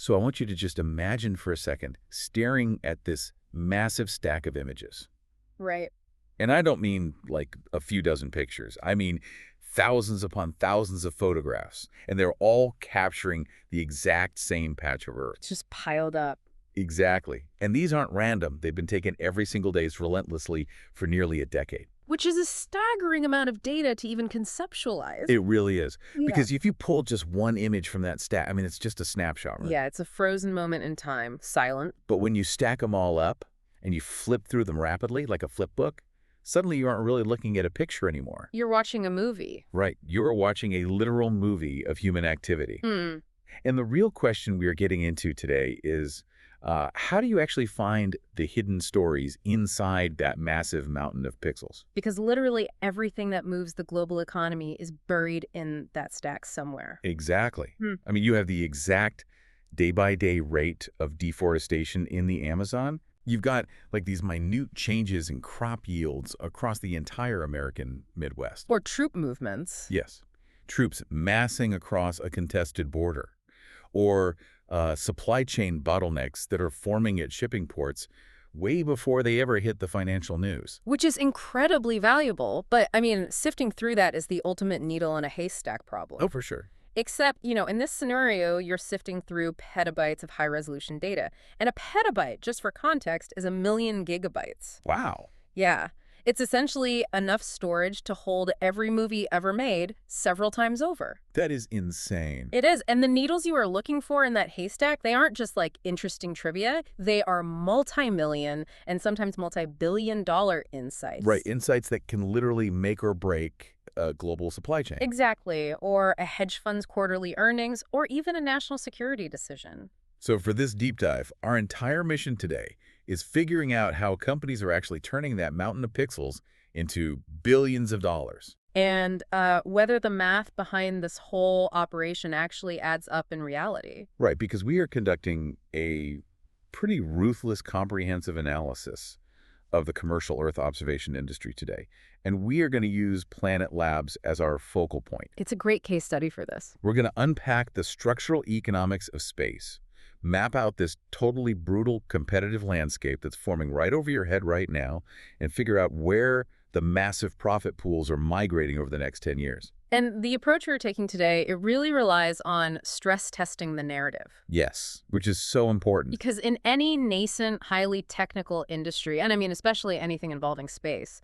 So I want you to just imagine for a second staring at this massive stack of images. Right. And I don't mean like a few dozen pictures. I mean thousands upon thousands of photographs. And they're all capturing the exact same patch of Earth. It's just piled up. Exactly. And these aren't random. They've been taken every single day relentlessly for nearly a decade. Which is a staggering amount of data to even conceptualize. It really is. Yeah. Because if you pull just one image from that stack, I mean, it's just a snapshot, right? Yeah, it's a frozen moment in time, silent. But when you stack them all up and you flip through them rapidly, like a flip book, suddenly you aren't really looking at a picture anymore. You're watching a movie. Right. You're watching a literal movie of human activity. Hmm. And the real question we are getting into today is, how do you actually find the hidden stories inside that massive mountain of pixels? Because literally everything that moves the global economy is buried in that stack somewhere. Exactly. Hmm. I mean, you have the exact day-by-day rate of deforestation in the Amazon. You've got like these minute changes in crop yields across the entire American Midwest. Or troop movements. Yes. Troops massing across a contested border. Or supply chain bottlenecks that are forming at shipping ports way before they ever hit the financial news. Which is incredibly valuable, but I mean, sifting through that is the ultimate needle in a haystack problem. Oh, for sure. Except, in this scenario, you're sifting through petabytes of high-resolution data. And a petabyte, just for context, is 1,000,000 gigabytes. Wow. Yeah. It's essentially enough storage to hold every movie ever made several times over. That is insane. It is. And the needles you are looking for in that haystack, they aren't just like interesting trivia. They are multi-million and sometimes multi-billion-dollar insights. Right. Insights that can literally make or break a global supply chain. Exactly. Or a hedge fund's quarterly earnings, or even a national security decision. So for this deep dive, our entire mission today is figuring out how companies are actually turning that mountain of pixels into billions of dollars. And whether the math behind this whole operation actually adds up in reality. Right, because we are conducting a pretty ruthless, comprehensive analysis of the commercial Earth observation industry today. And we are going to use Planet Labs as our focal point. It's a great case study for this. We're going to unpack the structural economics of space, map out this totally brutal competitive landscape that's forming right over your head right now, and figure out where the massive profit pools are migrating over the next 10 years. And the approach we're taking today, it really relies on stress testing the narrative. Yes, which is so important. Because in any nascent, highly technical industry, and I mean especially anything involving space,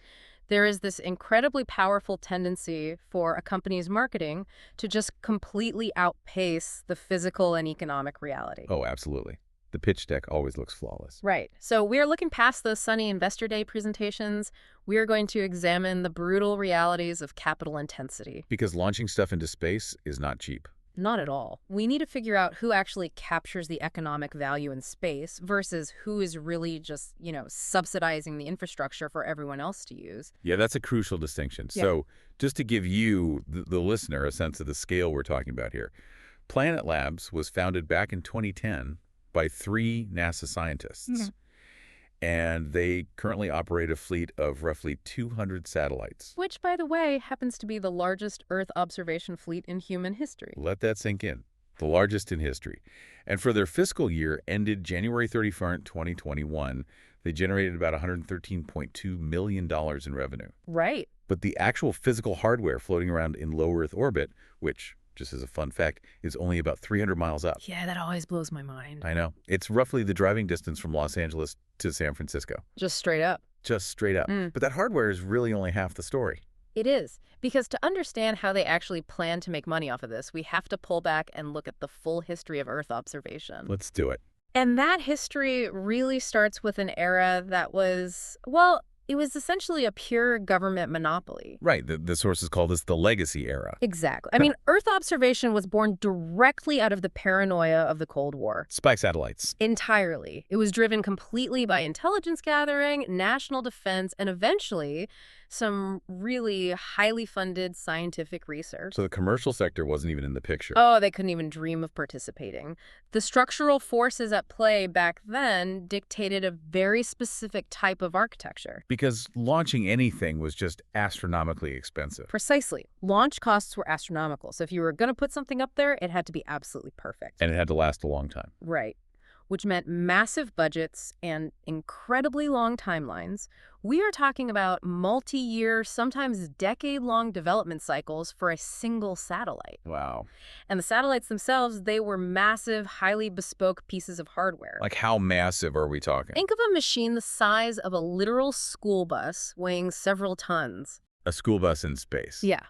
there is this incredibly powerful tendency for a company's marketing to just completely outpace the physical and economic reality. Oh, absolutely. The pitch deck always looks flawless. Right. So we're looking past those sunny Investor Day presentations. We're going to examine the brutal realities of capital intensity. Because launching stuff into space is not cheap. Not at all. We need to figure out who actually captures the economic value in space versus who is really just, subsidizing the infrastructure for everyone else to use. Yeah, that's a crucial distinction. Yeah. So just to give you, the listener, a sense of the scale we're talking about here, Planet Labs was founded back in 2010 by 3 NASA scientists. Yeah. And they currently operate a fleet of roughly 200 satellites. Which, by the way, happens to be the largest Earth observation fleet in human history. Let that sink in. The largest in history. And for their fiscal year ended January 31st, 2021, they generated about $113.2 million in revenue. Right. But the actual physical hardware floating around in low Earth orbit, which, just as a fun fact, is only about 300 miles up. Yeah, that always blows my mind. I know. It's roughly the driving distance from Los Angeles to San Francisco. Just straight up. Just straight up. But that hardware is really only half the story. It is. Because to understand how they actually plan to make money off of this, we have to pull back and look at the full history of Earth observation. Let's do it. And that history really starts with an era that was, well, it was essentially a pure government monopoly. Right. The sources call this the legacy era. Exactly. I mean, Earth observation was born directly out of the paranoia of the Cold War. Spy satellites. Entirely. It was driven completely by intelligence gathering, national defense, and eventually some really highly funded scientific research. So the commercial sector wasn't even in the picture. Oh, they couldn't even dream of participating. The structural forces at play back then dictated a very specific type of architecture. Because launching anything was just astronomically expensive. Precisely. Launch costs were astronomical, so if you were going to put something up there, it had to be absolutely perfect. And it had to last a long time. Right. Which meant massive budgets and incredibly long timelines. We are talking about multi-year, sometimes decade-long development cycles for a single satellite. Wow. And the satellites themselves, they were massive, highly bespoke pieces of hardware. Like how massive are we talking? Think of a machine the size of a literal school bus weighing several tons. A school bus in space. Yeah.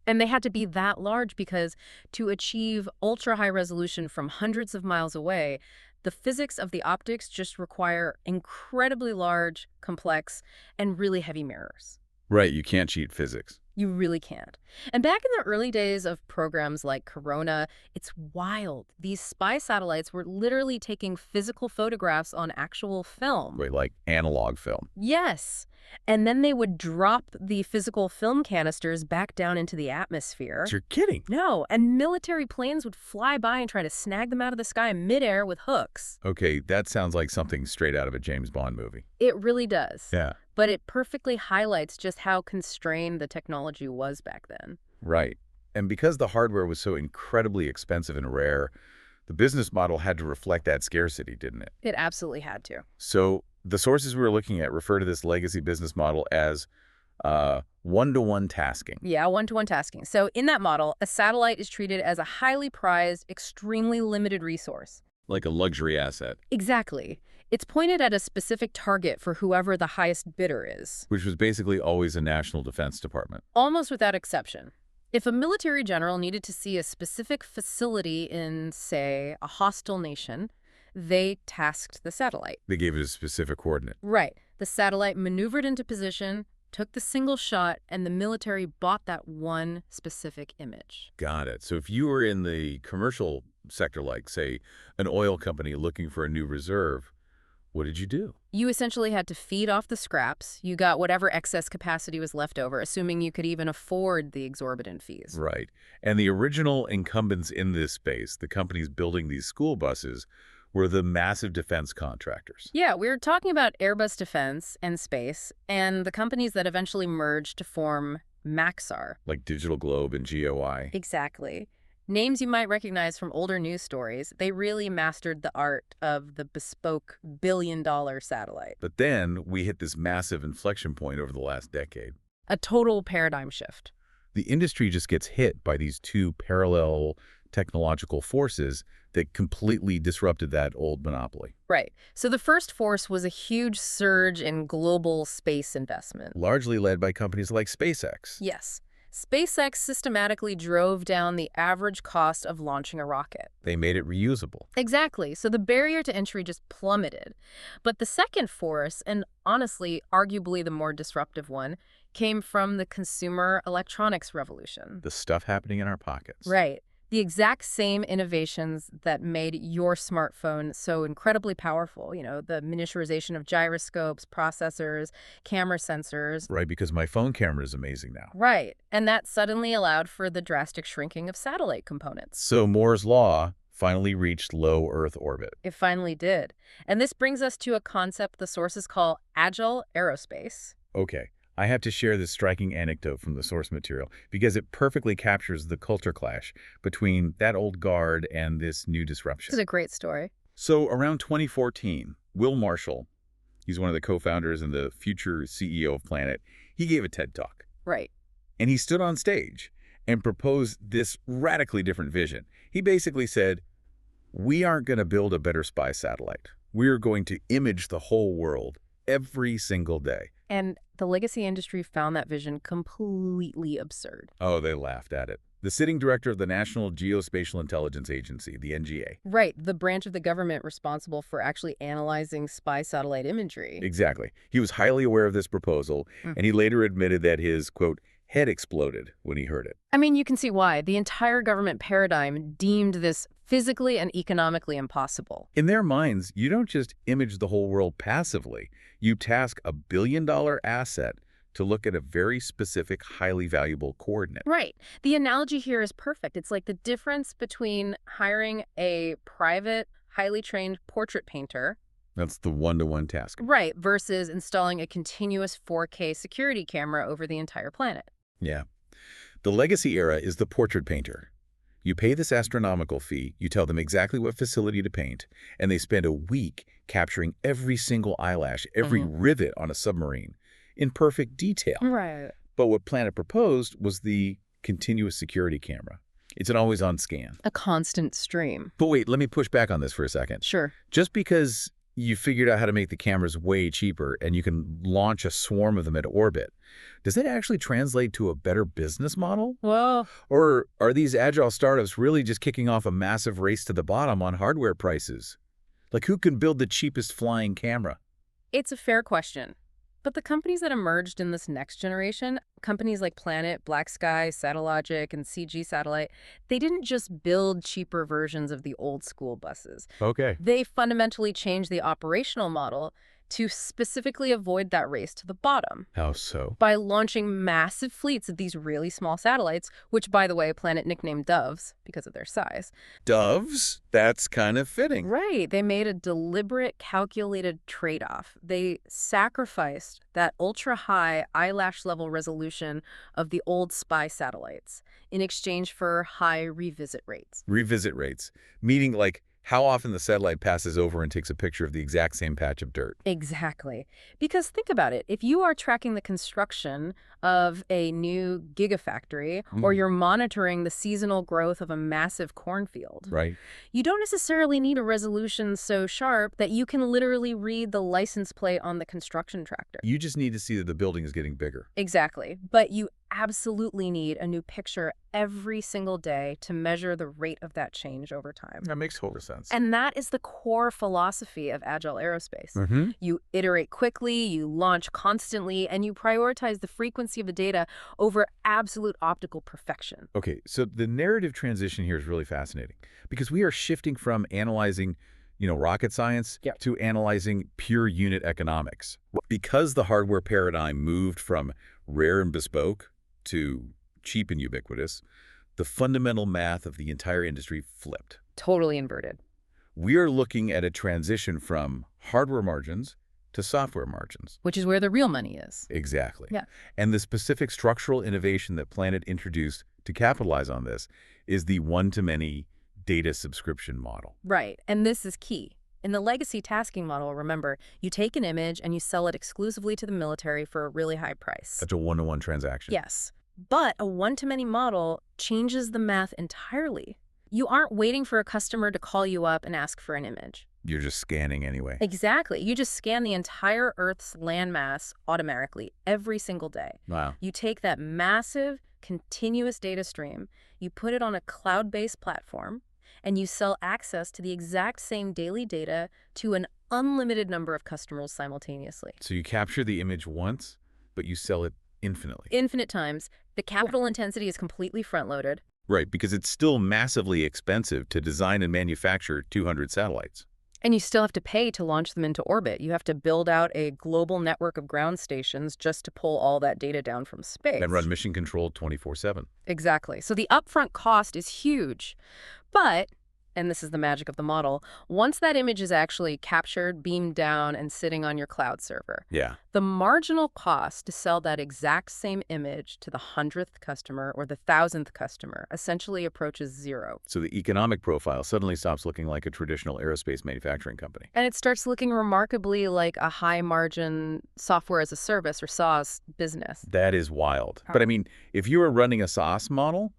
And they had to be that large because to achieve ultra-high resolution from hundreds of miles away, the physics of the optics just require incredibly large, complex, and really heavy mirrors. Right, you can't cheat physics. You really can't. And back in the early days of programs like Corona, it's wild. These spy satellites were literally taking physical photographs on actual film. Right, like analog film. Yes. And then they would drop the physical film canisters back down into the atmosphere. You're kidding. No, and military planes would fly by and try to snag them out of the sky midair with hooks. Okay, that sounds like something straight out of a James Bond movie. It really does. Yeah. But it perfectly highlights just how constrained the technology was back then. Right. And because the hardware was so incredibly expensive and rare, the business model had to reflect that scarcity, didn't it? It absolutely had to. So the sources we were looking at refer to this legacy business model as one-to-one tasking. Yeah, one-to-one tasking. So in that model, a satellite is treated as a highly prized, extremely limited resource. Like a luxury asset. Exactly. It's pointed at a specific target for whoever the highest bidder is. Which was basically always a national defense department. Almost without exception. If a military general needed to see a specific facility in, say, a hostile nation, they tasked the satellite. They gave it a specific coordinate. Right. The satellite maneuvered into position, took the single shot, and the military bought that one specific image. Got it. So if you were in the commercial sector, like, say, an oil company looking for a new reserve, what did you do? You essentially had to feed off the scraps. You got whatever excess capacity was left over, assuming you could even afford the exorbitant fees. Right. And the original incumbents in this space, the companies building these school buses, were the massive defense contractors. Yeah, we were talking about Airbus Defense and Space, and the companies that eventually merged to form Maxar. Like Digital Globe and GOI. Exactly. Names you might recognize from older news stories. They really mastered the art of the bespoke billion-dollar satellite. But then we hit this massive inflection point over the last decade. A total paradigm shift. The industry just gets hit by these two parallel technological forces that completely disrupted that old monopoly. Right. So the first force was a huge surge in global space investment. Largely led by companies like SpaceX. Yes. SpaceX systematically drove down the average cost of launching a rocket. They made it reusable. Exactly. So the barrier to entry just plummeted. But the second force, and honestly, arguably the more disruptive one, came from the consumer electronics revolution. The stuff happening in our pockets. Right. The exact same innovations that made your smartphone so incredibly powerful, the miniaturization of gyroscopes, processors, camera sensors. Right, because my phone camera is amazing now. Right. And that suddenly allowed for the drastic shrinking of satellite components. So Moore's Law finally reached low Earth orbit. It finally did. And this brings us to a concept the sources call agile aerospace. Okay. I have to share this striking anecdote from the source material because it perfectly captures the culture clash between that old guard and this new disruption. This is a great story. So around 2014, Will Marshall, he's one of the co-founders and the future CEO of Planet, he gave a TED Talk. Right. And he stood on stage and proposed this radically different vision. He basically said, we aren't going to build a better spy satellite. We're going to image the whole world every single day. And the legacy industry found that vision completely absurd. Oh, they laughed at it. The sitting director of the National Geospatial Intelligence Agency, the NGA. Right, the branch of the government responsible for actually analyzing spy satellite imagery. Exactly. He was highly aware of this proposal, and he later admitted that his, quote, head exploded when he heard it. I mean, you can see why. The entire government paradigm deemed this physically and economically impossible. In their minds, you don't just image the whole world passively. You task a billion-dollar asset to look at a very specific, highly valuable coordinate. Right. The analogy here is perfect. It's like the difference between hiring a private, highly trained portrait painter, That's the one-to-one task. right, versus installing a continuous 4K security camera over the entire planet. Yeah. The legacy era is the portrait painter. You pay this astronomical fee, you tell them exactly what facility to paint, and they spend a week capturing every single eyelash, every rivet on a submarine, in perfect detail. Right. But what Planet proposed was the continuous security camera. It's an always-on scan. A constant stream. But wait, let me push back on this for a second. Sure. Just because you figured out how to make the cameras way cheaper and you can launch a swarm of them into orbit, does that actually translate to a better business model? Well, Or are these agile startups really just kicking off a massive race to the bottom on hardware prices? Like, who can build the cheapest flying camera? it's a fair question. But the companies that emerged in this next generation, companies like Planet, Black Sky, Satellogic, and CG Satellite, they didn't just build cheaper versions of the old school buses. Okay. They fundamentally changed the operational model to specifically avoid that race to the bottom How so? by launching massive fleets of these really small satellites, which, by the way, Planet nicknamed Doves because of their size. Doves? That's kind of fitting. Right. They made a deliberate, calculated trade-off. They sacrificed that ultra-high eyelash-level resolution of the old spy satellites in exchange for high revisit rates. Revisit rates, meaning like how often the satellite passes over and takes a picture of the exact same patch of dirt. Exactly. Because think about it. If you are tracking the construction of a new gigafactory or you're monitoring the seasonal growth of a massive cornfield, Right. you don't necessarily need a resolution so sharp that you can literally read the license plate on the construction tractor. You just need to see that the building is getting bigger. Exactly. But you absolutely need a new picture every single day to measure the rate of that change over time. That makes total sense. And that is the core philosophy of agile aerospace. You iterate quickly, you launch constantly, and you prioritize the frequency of the data over absolute optical perfection. Okay, so the narrative transition here is really fascinating because we are shifting from analyzing, rocket science to analyzing pure unit economics. Because the hardware paradigm moved from rare and bespoke to cheap and ubiquitous, the fundamental math of the entire industry flipped. Totally inverted. We are looking at a transition from hardware margins to software margins. Which is where the real money is. Exactly. Yeah. And the specific structural innovation that Planet introduced to capitalize on this is the one-to-many data subscription model. Right. And this is key. In the legacy tasking model, remember, you take an image and you sell it exclusively to the military for a really high price. That's a one-to-one transaction. Yes. But a one-to-many model changes the math entirely. You aren't waiting for a customer to call you up and ask for an image. You're just scanning anyway. Exactly. You just scan the entire Earth's landmass automatically every single day. Wow. You take that massive, continuous data stream, you put it on a cloud-based platform, and you sell access to the exact same daily data to an unlimited number of customers simultaneously. So you capture the image once, but you sell it infinitely. Infinite times. The capital intensity is completely front-loaded. Right, because it's still massively expensive to design and manufacture 200 satellites. And you still have to pay to launch them into orbit. You have to build out a global network of ground stations just to pull all that data down from space. And run mission control 24/7. Exactly. So the upfront cost is huge. But, and this is the magic of the model, once that image is actually captured, beamed down, and sitting on your cloud server, Yeah. the marginal cost to sell that exact same image to the 100th customer or the 1,000th customer essentially approaches zero. So the economic profile suddenly stops looking like a traditional aerospace manufacturing company. And it starts looking remarkably like a high-margin software as a service or SaaS business. That is wild. But I mean, if you are running a SaaS model,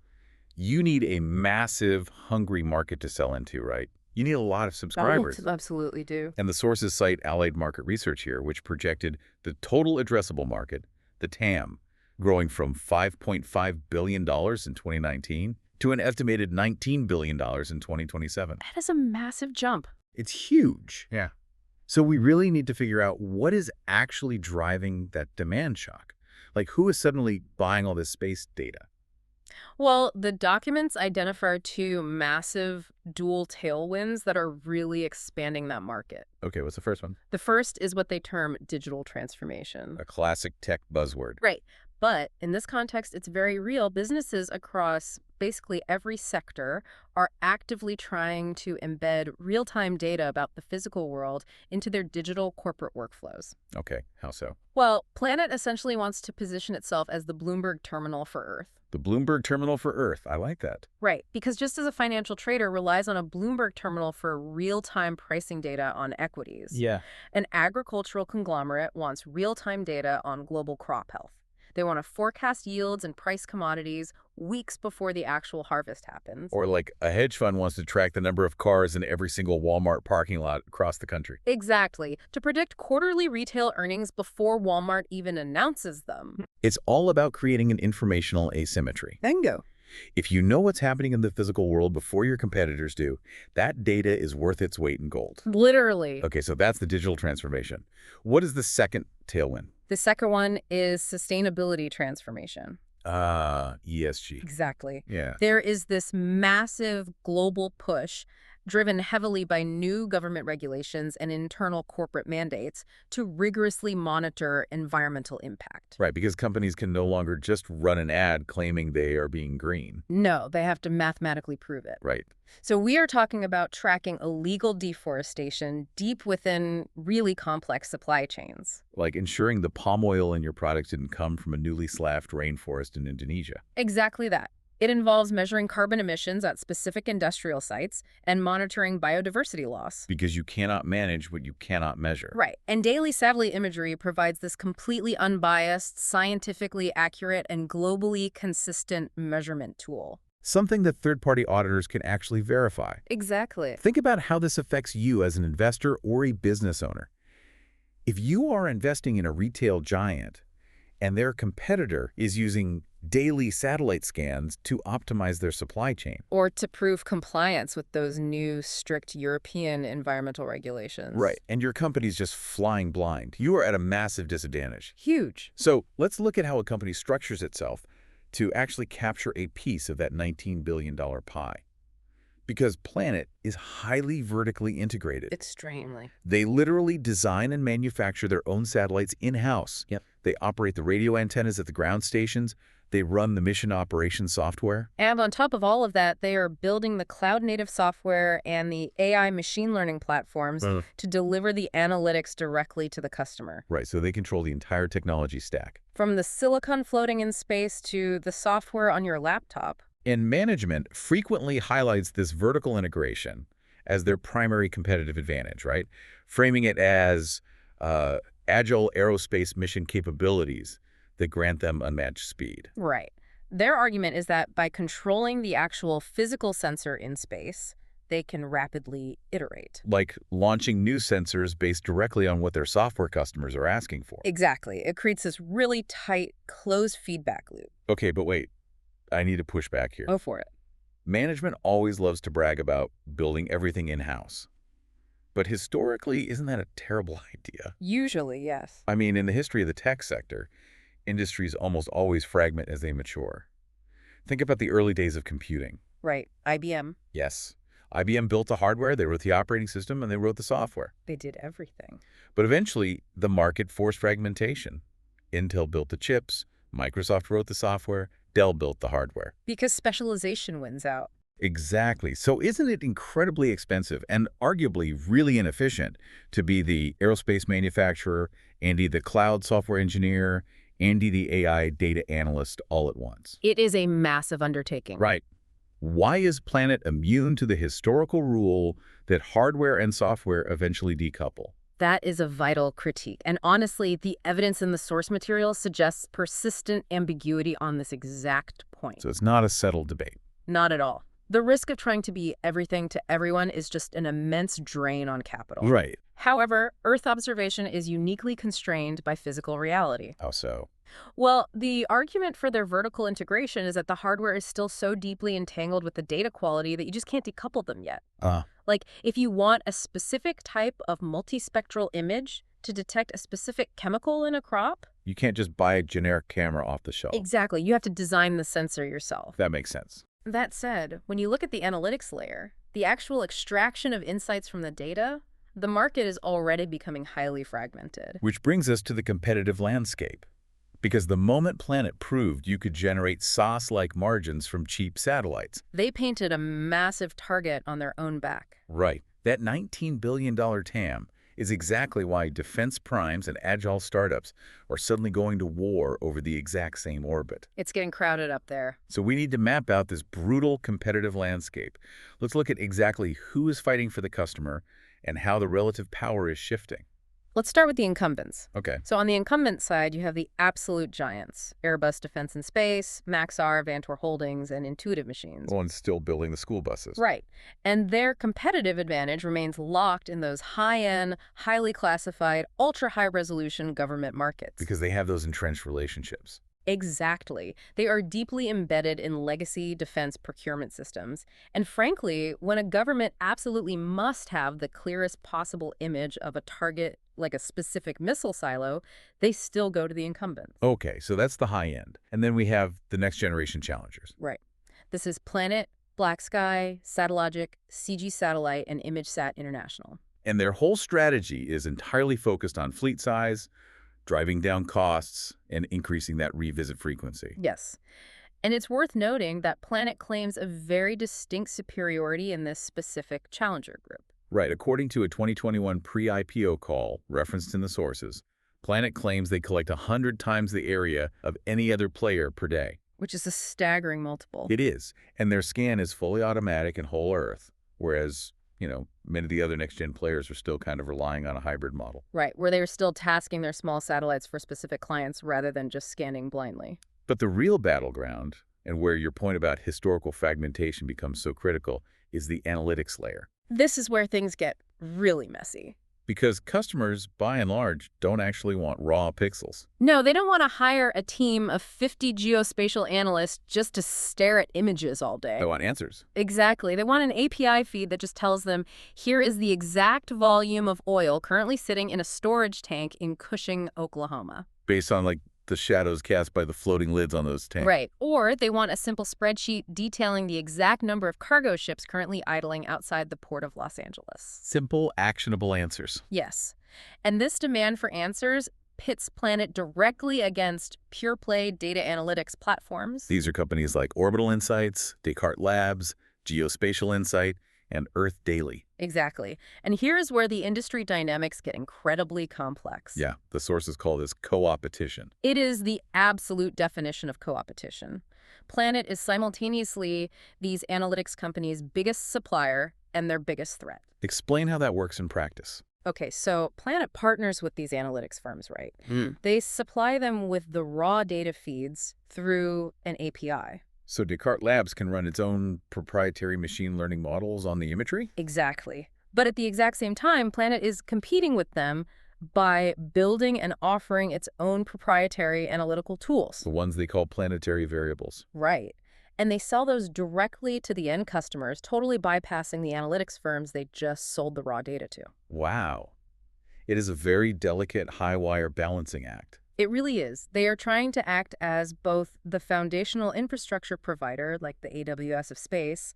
you need a massive, hungry market to sell into, right? You need a lot of subscribers. Absolutely do. And the sources cite Allied Market Research here, which projected the total addressable market, the TAM, growing from $5.5 billion in 2019 to an estimated $19 billion in 2027. That is a massive jump. It's huge. Yeah. So we really need to figure out what is actually driving that demand shock. Like, who is suddenly buying all this space data? Well, the documents identify two massive dual tailwinds that are really expanding that market. Okay, what's the first one? The first is what they term digital transformation. A classic tech buzzword. Right. But in this context, it's very real. Businesses across basically every sector are actively trying to embed real-time data about the physical world into their digital corporate workflows. Okay, how so? Well, Planet essentially wants to position itself as the Bloomberg terminal for Earth. The Bloomberg terminal for Earth. I like that. Right, because just as a financial trader relies on a Bloomberg terminal for real-time pricing data on equities, Yeah. an agricultural conglomerate wants real-time data on global crop health. They want to forecast yields and price commodities weeks before the actual harvest happens. Or like a hedge fund wants to track the number of cars in every single Walmart parking lot across the country. Exactly, to predict quarterly retail earnings before Walmart even announces them. It's all about creating an informational asymmetry. Bingo. If you know what's happening in the physical world before your competitors do, that data is worth its weight in gold. Literally. Okay, so that's the digital transformation. What is the second tailwind? The second one is sustainability transformation. ESG. Exactly. Yeah. There is this massive global push driven heavily by new government regulations and internal corporate mandates to rigorously monitor environmental impact. Right, because companies can no longer just run an ad claiming they are being green. No, they have to mathematically prove it. Right. So we are talking about tracking illegal deforestation deep within really complex supply chains. Like ensuring the palm oil in your products didn't come from a newly slashed rainforest in Indonesia. Exactly that. It involves measuring carbon emissions at specific industrial sites and monitoring biodiversity loss. Because you cannot manage what you cannot measure. Right. And Daily Savvy imagery provides this completely unbiased, scientifically accurate, and globally consistent measurement tool. Something that third-party auditors can actually verify. Exactly. Think about how this affects you as an investor or a business owner. If you are investing in a retail giant and their competitor is using daily satellite scans to optimize their supply chain. Or to prove compliance with those new strict European environmental regulations. Right, and your company's just flying blind. You are at a massive disadvantage. Huge. So let's look at how a company structures itself to actually capture a piece of that $19 billion pie. Because Planet is highly vertically integrated. Extremely. They literally design and manufacture their own satellites in-house. Yep. They operate the radio antennas at the ground stations. They run the mission operations software. And on top of all of that, they are building the cloud-native software and the AI machine learning platforms to deliver the analytics directly to the customer. Right, so they control the entire technology stack. From the silicon floating in space to the software on your laptop. And management frequently highlights this vertical integration as their primary competitive advantage, right? Framing it as agile aerospace mission capabilities that grant them unmatched speed. Right. Their argument is that by controlling the actual physical sensor in space, they can rapidly iterate. Like launching new sensors based directly on what their software customers are asking for. Exactly. It creates this really tight, closed feedback loop. Okay, but wait. I need to push back here. Go for it. Management always loves to brag about building everything in-house. But historically, isn't that a terrible idea? Usually, yes. I mean, in the history of the tech sector, industries almost always fragment as they mature. Think about the early days of computing. Right. IBM. Yes. IBM built the hardware, they wrote the operating system, and they wrote the software. They did everything. But eventually, the market forced fragmentation. Intel built the chips, Microsoft wrote the software, Dell built the hardware. Because specialization wins out. Exactly. So isn't it incredibly expensive and arguably really inefficient to be the aerospace manufacturer, Andy the cloud software engineer, Andy the AI data analyst all at once? It is a massive undertaking. Right. Why is Planet immune to the historical rule that hardware and software eventually decouple? That is a vital critique. And honestly, the evidence in the source material suggests persistent ambiguity on this exact point. So it's not a settled debate. Not at all. The risk of trying to be everything to everyone is just an immense drain on capital. Right. However, Earth observation is uniquely constrained by physical reality. How so? Well, the argument for their vertical integration is that the hardware is still so deeply entangled with the data quality that you just can't decouple them yet. Like, if you want a specific type of multispectral image to detect a specific chemical in a crop, You can't just buy a generic camera off the shelf. Exactly. You have to design the sensor yourself. That makes sense. That said, when you look at the analytics layer, the actual extraction of insights from the data, the market is already becoming highly fragmented. Which brings us to the competitive landscape. Because the moment Planet proved you could generate sauce-like margins from cheap satellites. They painted a massive target on their own back. Right. That $19 billion TAM is exactly why defense primes and agile startups are suddenly going to war over the exact same orbit. It's getting crowded up there. So we need to map out this brutal competitive landscape. Let's look at exactly who is fighting for the customer and how the relative power is shifting. Let's start with the incumbents. Okay. So on the incumbent side, you have the absolute giants, Airbus Defence and Space, Maxar, Vantor Holdings, and Intuitive Machines. One's still building the school buses. Right. And their competitive advantage remains locked in those high-end, highly classified, ultra-high-resolution government markets. Because they have those entrenched relationships. Exactly. They are deeply embedded in legacy defense procurement systems. And frankly, when a government absolutely must have the clearest possible image of a target, like a specific missile silo, they still go to the incumbents. Okay, so that's the high end. And then we have the next generation challengers. Right. This is Planet, Black Sky, Satellogic, CG Satellite, and ImageSat International. And their whole strategy is entirely focused on fleet size, driving down costs, and increasing that revisit frequency. Yes. And it's worth noting that Planet claims a very distinct superiority in this specific challenger group. Right. According to a 2021 pre-IPO call referenced in the sources, Planet claims they collect 100 times the area of any other player per day. Which is a staggering multiple. It is. And their scan is fully automatic and whole Earth, whereas many of the other next-gen players are still kind of relying on a hybrid model. Right, where they're still tasking their small satellites for specific clients rather than just scanning blindly. But the real battleground, and where your point about historical fragmentation becomes so critical, is the analytics layer. This is where things get really messy. Because customers, by and large, don't actually want raw pixels. No, they don't want to hire a team of 50 geospatial analysts just to stare at images all day. They want answers. Exactly. They want an API feed that just tells them, here is the exact volume of oil currently sitting in a storage tank in Cushing, Oklahoma. Based on, the shadows cast by the floating lids on those tanks. Right. Or they want a simple spreadsheet detailing the exact number of cargo ships currently idling outside the port of Los Angeles. Simple, actionable answers. Yes. And this demand for answers pits Planet directly against pure-play data analytics platforms. These are companies like Orbital Insights, Descartes Labs, Geospatial Insight, and Earth Daily. Exactly. And here's where the industry dynamics get incredibly complex. Yeah, the sources call this co-opetition. It is the absolute definition of co-opetition. Planet is simultaneously these analytics companies' biggest supplier and their biggest threat. Explain how that works in practice. Okay, so Planet partners with these analytics firms, right? They supply them with the raw data feeds through an API. So Descartes Labs can run its own proprietary machine learning models on the imagery? Exactly. But at the exact same time, Planet is competing with them by building and offering its own proprietary analytical tools. The ones they call planetary variables. Right. And they sell those directly to the end customers, totally bypassing the analytics firms they just sold the raw data to. Wow. It is a very delicate high-wire balancing act. It really is. They are trying to act as both the foundational infrastructure provider, like the AWS of space,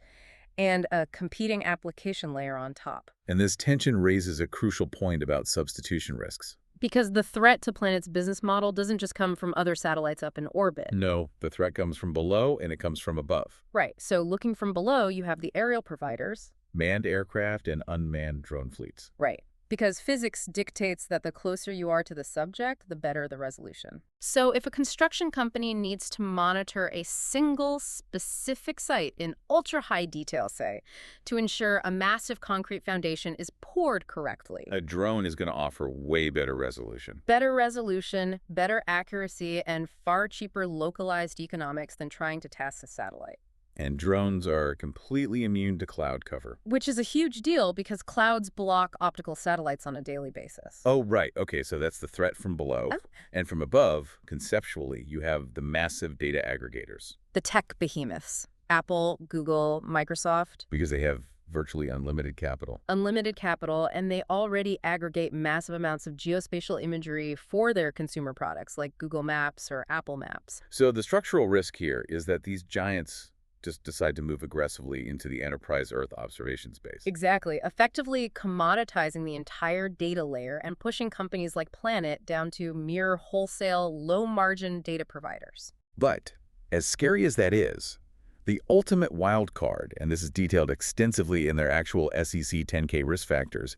and a competing application layer on top. And this tension raises a crucial point about substitution risks. Because the threat to Planet's business model doesn't just come from other satellites up in orbit. No, the threat comes from below and it comes from above. Right. So looking from below, you have the aerial providers. Manned aircraft and unmanned drone fleets. Right. Because physics dictates that the closer you are to the subject, the better the resolution. So if a construction company needs to monitor a single specific site in ultra-high detail, say, to ensure a massive concrete foundation is poured correctly. A drone is going to offer way better resolution. Better resolution, better accuracy, and far cheaper localized economics than trying to task a satellite. And drones are completely immune to cloud cover. Which is a huge deal because clouds block optical satellites on a daily basis. Oh, right. Okay, so that's the threat from below. Oh. And from above, conceptually, you have the massive data aggregators. The tech behemoths, Apple, Google, Microsoft. Because they have virtually unlimited capital. Unlimited capital, and they already aggregate massive amounts of geospatial imagery for their consumer products like Google Maps or Apple Maps. So the structural risk here is that these giants just decide to move aggressively into the enterprise Earth observation space. Exactly, effectively commoditizing the entire data layer and pushing companies like Planet down to mere wholesale, low-margin data providers. But as scary as that is, the ultimate wild card, and this is detailed extensively in their actual SEC 10K risk factors,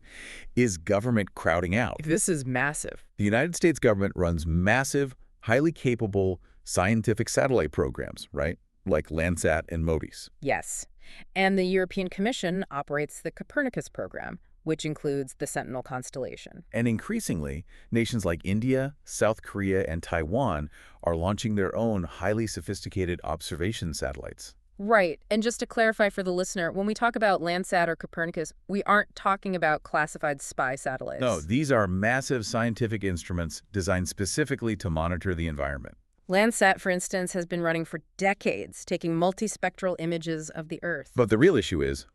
is government crowding out. This is massive. The United States government runs massive, highly capable scientific satellite programs, right? Like Landsat and MODIS. Yes. And the European Commission operates the Copernicus program, which includes the Sentinel constellation. And increasingly, nations like India, South Korea, and Taiwan are launching their own highly sophisticated observation satellites. Right. And just to clarify for the listener, when we talk about Landsat or Copernicus, we aren't talking about classified spy satellites. No, these are massive scientific instruments designed specifically to monitor the environment. Landsat, for instance, has been running for decades, taking multispectral images of the Earth. But the real issue is,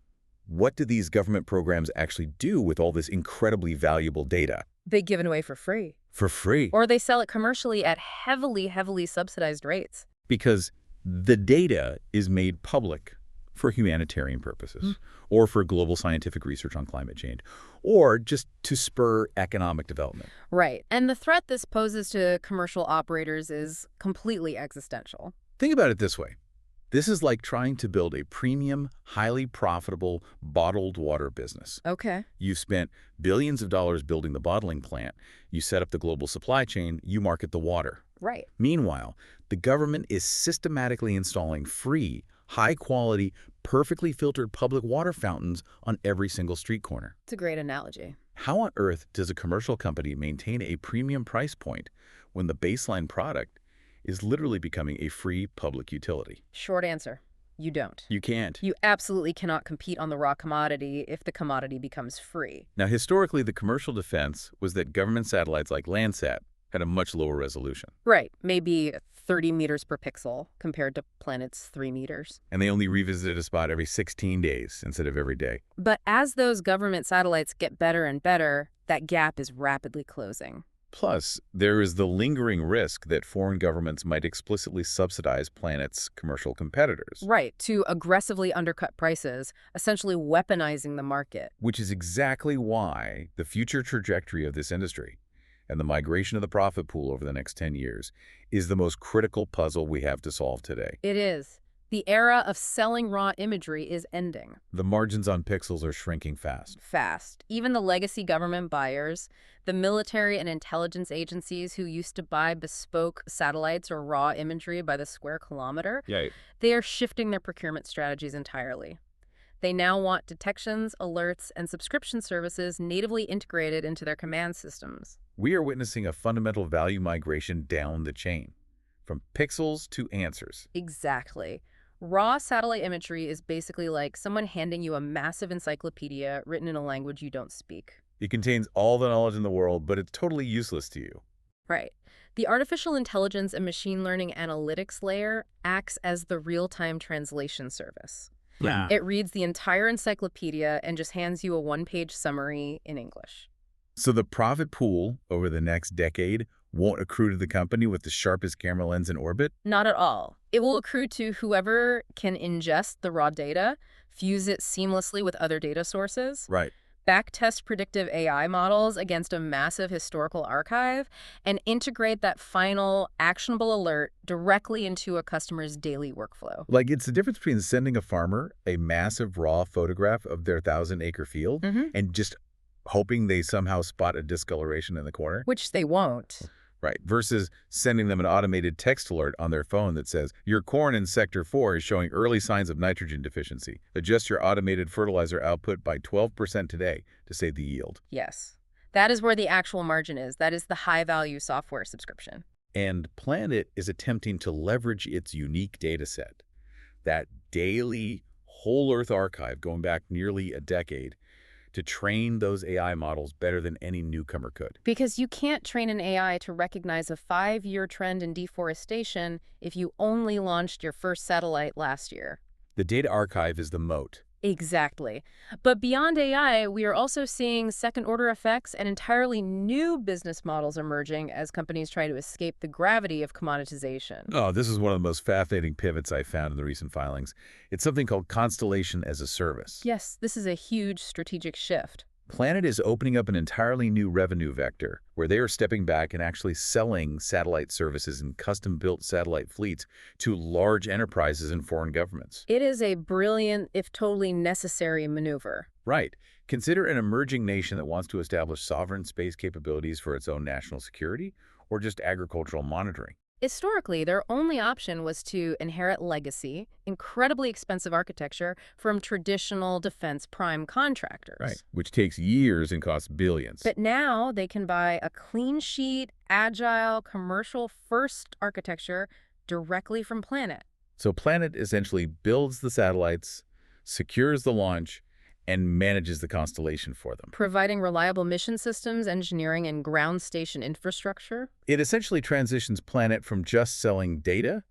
what do these government programs actually do with all this incredibly valuable data? They give it away for free. For free. Or they sell it commercially at heavily subsidized rates. Because the data is made public for humanitarian purposes, or for global scientific research on climate change, or just to spur economic development. Right. And the threat this poses to commercial operators is completely existential. Think about it this way. This is like trying to build a premium, highly profitable bottled water business. Okay. You spent billions of dollars building the bottling plant. You set up the global supply chain. You market the water. Right. Meanwhile, the government is systematically installing free, high-quality, perfectly filtered public water fountains on every single street corner. It's a great analogy. How on earth does a commercial company maintain a premium price point when the baseline product is literally becoming a free public utility? Short answer, you don't. You can't. You absolutely cannot compete on the raw commodity if the commodity becomes free. Now, historically, the commercial defense was that government satellites like Landsat had a much lower resolution. Right, maybe 30 meters per pixel compared to Planet's 3 meters. And they only revisited a spot every 16 days instead of every day. But as those government satellites get better and better, that gap is rapidly closing. Plus, there is the lingering risk that foreign governments might explicitly subsidize Planet's commercial competitors. Right, to aggressively undercut prices, essentially weaponizing the market. Which is exactly why the future trajectory of this industry and the migration of the profit pool over the next 10 years is the most critical puzzle we have to solve today. It is. The era of selling raw imagery is ending. The margins on pixels are shrinking fast. Fast. Even the legacy government buyers, the military and intelligence agencies who used to buy bespoke satellites or raw imagery by the square kilometer, they are shifting their procurement strategies entirely. They now want detections, alerts, and subscription services natively integrated into their command systems. We are witnessing a fundamental value migration down the chain, from pixels to answers. Exactly. Raw satellite imagery is basically like someone handing you a massive encyclopedia written in a language you don't speak. It contains all the knowledge in the world, but it's totally useless to you. Right. The artificial intelligence and machine learning analytics layer acts as the real-time translation service. Yeah. It reads the entire encyclopedia and just hands you a one-page summary in English. So the profit pool over the next decade won't accrue to the company with the sharpest camera lens in orbit? Not at all. It will accrue to whoever can ingest the raw data, fuse it seamlessly with other data sources, Right. backtest predictive AI models against a massive historical archive, and integrate that final actionable alert directly into a customer's daily workflow. Like, it's the difference between sending a farmer a massive raw photograph of their 1,000-acre field and just hoping they somehow spot a discoloration in the corner. Which they won't. Right. Versus sending them an automated text alert on their phone that says, your corn in Sector 4 is showing early signs of nitrogen deficiency. Adjust your automated fertilizer output by 12% today to save the yield. Yes. That is where the actual margin is. That is the high-value software subscription. And Planet is attempting to leverage its unique data set, that daily whole Earth archive going back nearly a decade, to train those AI models better than any newcomer could. Because you can't train an AI to recognize a 5-year trend in deforestation if you only launched your first satellite last year. The data archive is the moat. Exactly. But beyond AI, we are also seeing second-order effects and entirely new business models emerging as companies try to escape the gravity of commoditization. Oh, this is one of the most fascinating pivots I found in the recent filings. It's something called Constellation as a Service. Yes, this is a huge strategic shift. Planet is opening up an entirely new revenue vector where they are stepping back and actually selling satellite services and custom-built satellite fleets to large enterprises and foreign governments. It is a brilliant, if totally necessary, maneuver. Right. Consider an emerging nation that wants to establish sovereign space capabilities for its own national security or just agricultural monitoring. Historically, their only option was to inherit legacy, incredibly expensive architecture from traditional defense prime Right. contractors. Which takes years and costs billions. But now they can buy a clean sheet, agile, commercial-first architecture directly from Planet. So Planet essentially builds the satellites, secures the launch, and manages the constellation for them. Providing reliable mission systems, engineering, and ground station infrastructure. It essentially transitions Planet from just selling data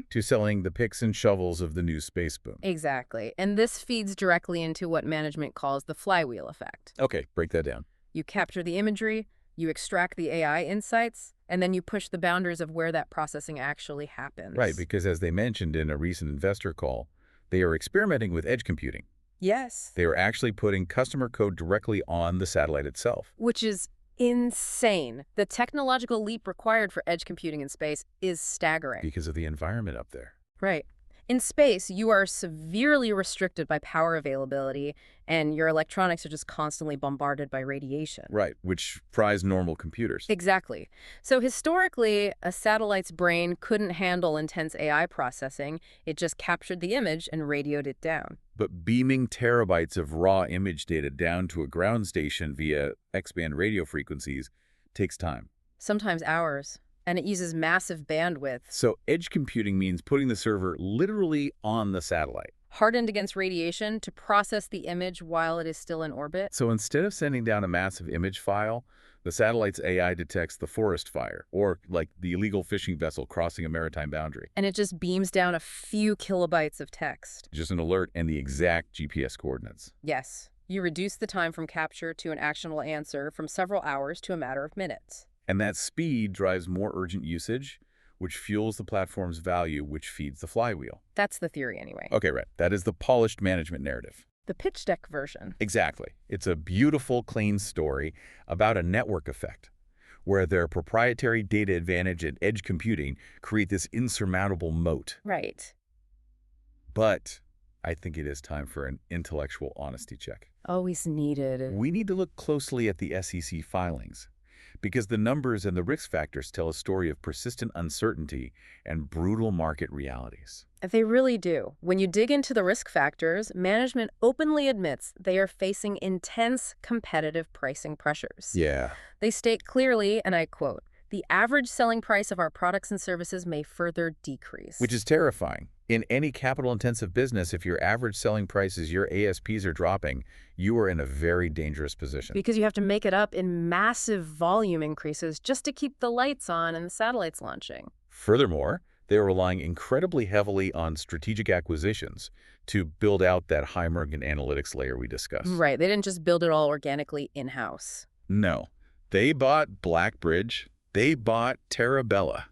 to selling the picks and shovels of the new space boom. Exactly. And this feeds directly into what management calls the flywheel effect. Okay, break that down. You capture the imagery, you extract the AI insights, and then you push the boundaries of where that processing actually happens. Right, because as they mentioned in a recent investor call, they are experimenting with edge computing. Yes. They are actually putting customer code directly on the satellite itself. Which is insane. The technological leap required for edge computing in space is staggering. Because of the environment up there. Right. In space, you are severely restricted by power availability, and your electronics are just constantly bombarded by radiation. Right, which fries normal computers. Exactly. So historically, a satellite's brain couldn't handle intense AI processing. It just captured the image and radioed it down. But beaming terabytes of raw image data down to a ground station via X-band radio frequencies takes time. Sometimes hours. And it uses massive bandwidth. So edge computing means putting the server literally on the satellite. Hardened against radiation to process the image while it is still in orbit. So instead of sending down a massive image file, the satellite's AI detects the forest fire, or like the illegal fishing vessel crossing a maritime boundary. And it just beams down a few kilobytes of text. Just an alert and the exact GPS coordinates. Yes. You reduce the time from capture to an actionable answer from several hours to a matter of minutes. And that speed drives more urgent usage, which fuels the platform's value, which feeds the flywheel. That's the theory anyway. Okay, right. That is the polished management narrative. The pitch deck version. Exactly. It's a beautiful, clean story about a network effect, where their proprietary data advantage and edge computing create this insurmountable moat. Right. But I think it is time for an intellectual honesty check. Always needed. We need to look closely at the SEC filings, because the numbers and the risk factors tell a story of persistent uncertainty and brutal market realities. They really do. When you dig into the risk factors, management openly admits they are facing intense competitive pricing pressures. Yeah. They state clearly, and I quote, "The average selling price of our products and services may further decrease." Which is terrifying. In any capital-intensive business, if your average selling prices, your ASPs are dropping, you are in a very dangerous position. Because you have to make it up in massive volume increases just to keep the lights on and the satellites launching. Furthermore, they are relying incredibly heavily on strategic acquisitions to build out that high-margin analytics layer we discussed. Right. They didn't just build it all organically in-house. No. They bought Blackbridge. They bought Terabella.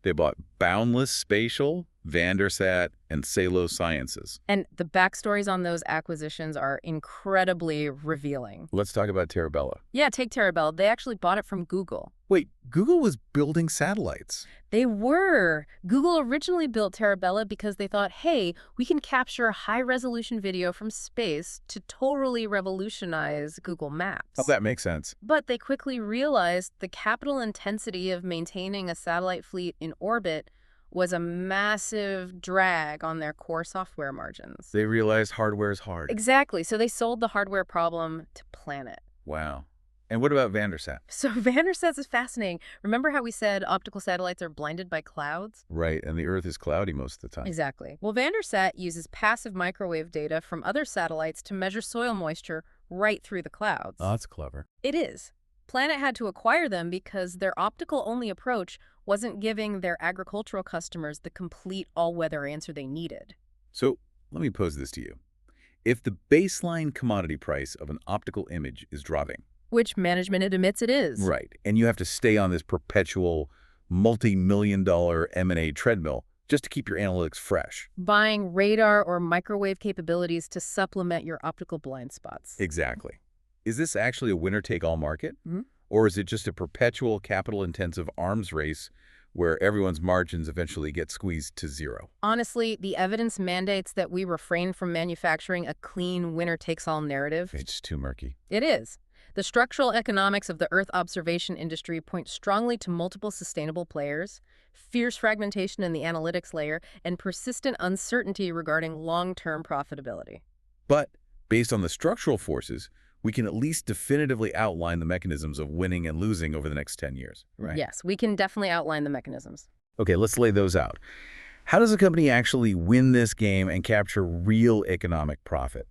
They bought Boundless Spatial, Vandersat, and Salo Sciences. And the backstories on those acquisitions are incredibly revealing. Let's talk about Terabella. Yeah, take Terabell. They actually bought it from Google. Wait, Google was building satellites. They were. Google originally built Terabella because they thought, hey, we can capture high-resolution video from space to totally revolutionize Google Maps. Oh, that makes sense. But they quickly realized the capital intensity of maintaining a satellite fleet in orbit was a massive drag on their core software margins. They realized hardware is hard. Exactly. So they sold the hardware problem to Planet. Wow. And what about Vandersat? So Vandersat is fascinating. Remember how we said optical satellites are blinded by clouds? Right, and the Earth is cloudy most of the time. Exactly. Well, Vandersat uses passive microwave data from other satellites to measure soil moisture right through the clouds. Oh, that's clever. It is. Planet had to acquire them because their optical-only approach wasn't giving their agricultural customers the complete all-weather answer they needed. So let me pose this to you. If the baseline commodity price of an optical image is dropping, Which management admits it is. right, and you have to stay on this perpetual multi-million-dollar M&A treadmill just to keep your analytics fresh. Buying radar or microwave capabilities to supplement your optical blind spots. Exactly. Is this actually a winner-take-all market? Mhm. Or is it just a perpetual capital-intensive arms race where everyone's margins eventually get squeezed to zero? Honestly, the evidence mandates that we refrain from manufacturing a clean winner-takes-all narrative. It's too murky. It is. The structural economics of the Earth observation industry point strongly to multiple sustainable players, fierce fragmentation in the analytics layer, and persistent uncertainty regarding long-term profitability. But based on the structural forces, we can at least definitively outline the mechanisms of winning and losing over the next 10 years, right? Yes, we can definitely outline the mechanisms. Okay, let's lay those out. How does a company actually win this game and capture real economic profit?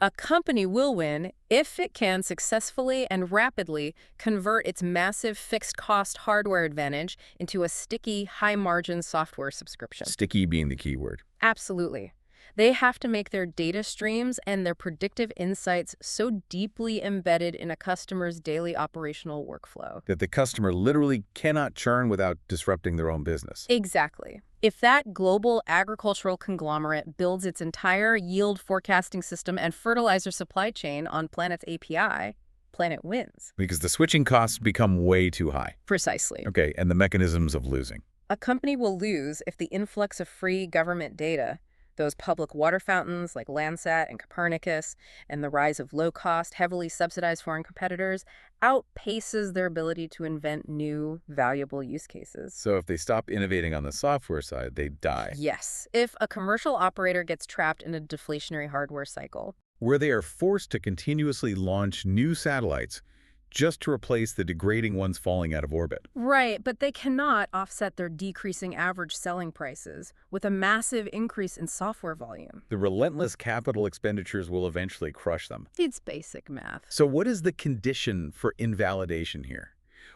A company will win if it can successfully and rapidly convert its massive fixed-cost hardware advantage into a sticky, high-margin software subscription. Sticky being the key word. Absolutely. They have to make their data streams and their predictive insights so deeply embedded in a customer's daily operational workflow. That the customer literally cannot churn without disrupting their own business. Exactly. If that global agricultural conglomerate builds its entire yield forecasting system and fertilizer supply chain on Planet's API, Planet wins. Because the switching costs become way too high. Precisely. Okay, and the mechanisms of losing. A company will lose if the influx of free government data, those public water fountains like Landsat and Copernicus, and the rise of low-cost, heavily subsidized foreign competitors, outpaces their ability to invent new, valuable use cases. So if they stop innovating on the software side, they die. Yes, if a commercial operator gets trapped in a deflationary hardware cycle. Where they are forced to continuously launch new satellites just to replace the degrading ones falling out of orbit. Right, but they cannot offset their decreasing average selling prices with a massive increase in software volume. The relentless capital expenditures will eventually crush them. It's basic math. So what is the condition for invalidation here?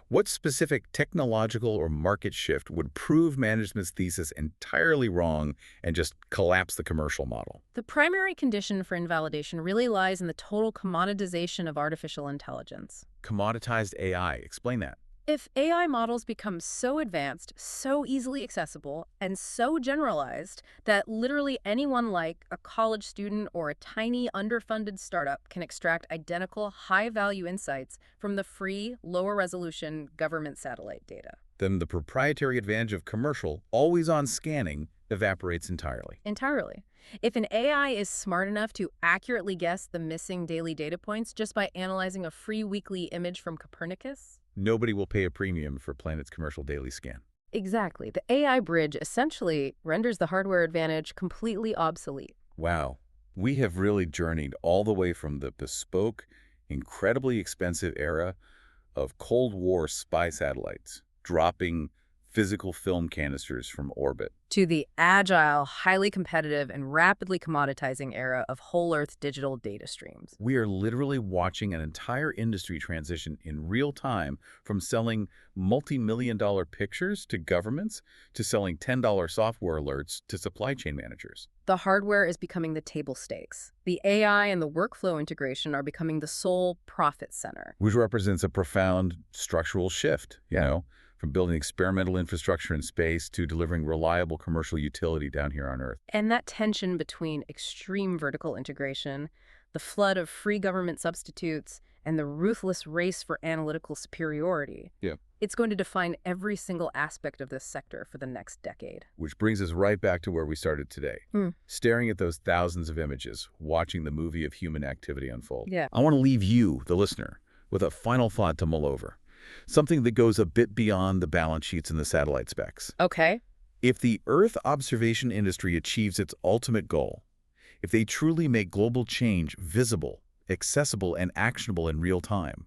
What specific technological or market shift would prove management's thesis entirely wrong and just collapse the commercial model? The primary condition for invalidation really lies in the total commoditization of artificial intelligence. Commoditized AI. Explain that. If AI models become so advanced, so easily accessible, and so generalized that literally anyone like a college student or a tiny underfunded startup can extract identical high-value insights from the free, lower-resolution government satellite data. Then the proprietary advantage of commercial, always-on scanning evaporates entirely. Entirely. If an AI is smart enough to accurately guess the missing daily data points just by analyzing a free weekly image from Copernicus, Nobody will pay a premium for Planet's commercial daily scan. exactly. The AI bridge essentially renders the hardware advantage completely obsolete. Wow. We have really journeyed all the way from the bespoke, incredibly expensive era of Cold War spy satellites, dropping physical film canisters from orbit. To the agile, highly competitive, and rapidly commoditizing era of whole Earth digital data streams. We are literally watching an entire industry transition in real time from selling multi-million-dollar pictures to governments to selling $10 software alerts to supply chain managers. The hardware is becoming the table stakes. The AI and the workflow integration are becoming the sole profit center. Which represents a profound structural shift, from building experimental infrastructure in space to delivering reliable commercial utility down here on Earth. And that tension between extreme vertical integration, the flood of free government substitutes, and the ruthless race for analytical superiority, it's going to define every single aspect of this sector for the next decade. Which brings us right back to where we started today, staring at those thousands of images, watching the movie of human activity unfold. I want to leave you, the listener, with a final thought to mull over. Something that goes a bit beyond the balance sheets and the satellite specs. Okay. If the Earth observation industry achieves its ultimate goal, if they truly make global change visible, accessible, and actionable in real time,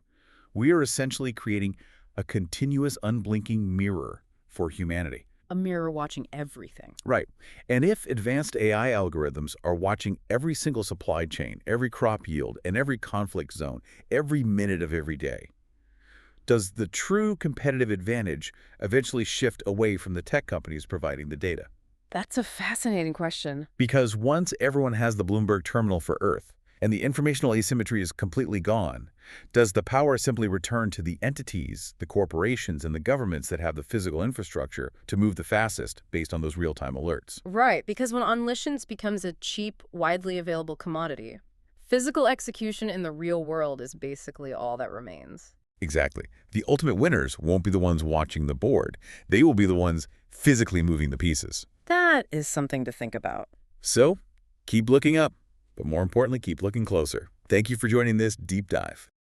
we are essentially creating a continuous unblinking mirror for humanity. A mirror watching everything. Right. And if advanced AI algorithms are watching every single supply chain, every crop yield, and every conflict zone, every minute of every day, does the true competitive advantage eventually shift away from the tech companies providing the data? That's a fascinating question. Because once everyone has the Bloomberg terminal for Earth, and the informational asymmetry is completely gone, does the power simply return to the entities, the corporations, and the governments that have the physical infrastructure to move the fastest based on those real-time alerts? Right, because when omniscience becomes a cheap, widely available commodity, physical execution in the real world is basically all that remains. Exactly. The ultimate winners won't be the ones watching the board. They will be the ones physically moving the pieces. That is something to think about. So, keep looking up, but more importantly, keep looking closer. Thank you for joining this deep dive.